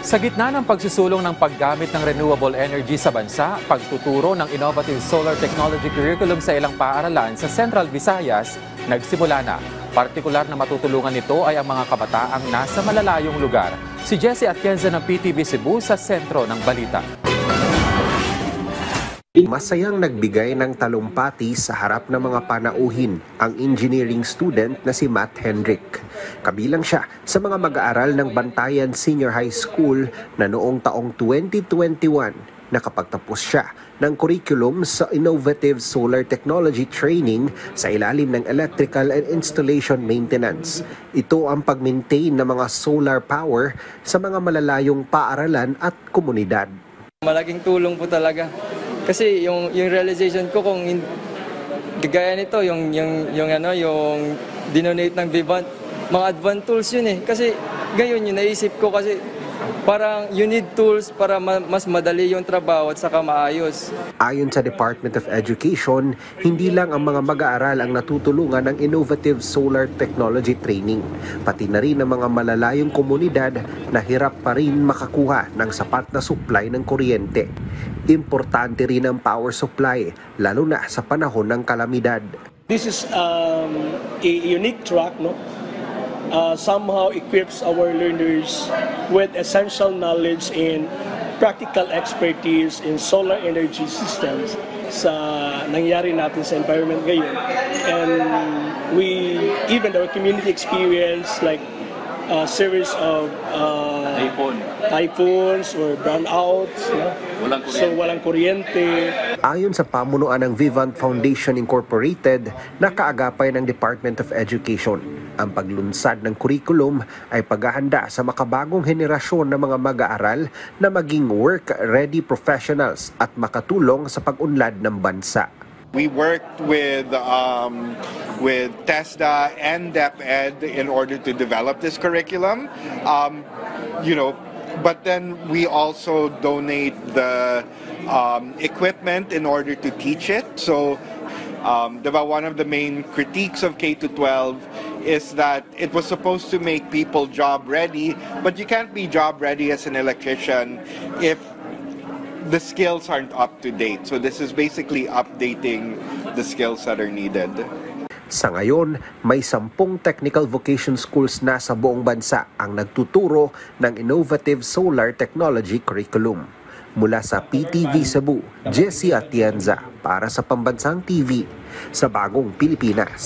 Sa gitna ng pagsusulong ng paggamit ng renewable energy sa bansa, pagtuturo ng innovative solar technology curriculum sa ilang paaralan sa Central Visayas, nagsimula na. Partikular na matutulungan nito ay ang mga kabataang nasa malalayong lugar. Si Jessie Atienza ng PTV Cebu sa sentro ng balita. Masayang nagbigay ng talumpati sa harap ng mga panauhin ang engineering student na si Matt Hendrick. Kabilang siya sa mga mag-aaral ng Bantayan Senior High School na noong taong 2021 nakapagtapos siya ng curriculum sa Innovative Solar Technology Training sa ilalim ng Electrical and Installation Maintenance. Ito ang pag-maintain ng mga solar power sa mga malalayong paaralan at komunidad. Malaking tulong po talaga. Kasi yung realization ko kung gaya nito, yung dinonate ng Vivant, mga advanced tools yun eh. Kasi gayon yung naisip ko kasi parang you need tools para mas madali yung trabaho at saka maayos. Ayon sa Department of Education, hindi lang ang mga mag-aaral ang natutulungan ng Innovative Solar Technology Training, pati na rin ang mga malalayong komunidad na hirap pa rin makakuha ng sapat na supply ng kuryente. Importante rin ang power supply, lalo na sa panahon ng kalamidad. This is a unique track, no? Somehow equips our learners with essential knowledge and practical expertise in solar energy systems sa nangyari natin sa environment ngayon. And even our community experience like a series of typhoons or brownouts, no? Walang kuryente. Ayon sa pamunuan ng Vivant Foundation Incorporated, nakaagapay ng Department of Education, ang paglunsad ng curriculum ay paghahanda sa makabagong henerasyon ng mga mag-aaral na maging work-ready professionals at makatulong sa pag-unlad ng bansa. We worked with TESDA and DepEd in order to develop this curriculum. But then we also donate the equipment in order to teach it. So one of the main critiques of K-12 is that it was supposed to make people job ready, but you can't be job ready as an electrician if the skills aren't up to date. So this is basically updating the skills that are needed. Sa ngayon, may 10 technical vocation schools na sa buong bansa ang nagtuturo ng Innovative Solar Technology Curriculum. Mula sa PTV Cebu, Jessie Atienza para sa Pambansang TV sa Bagong Pilipinas.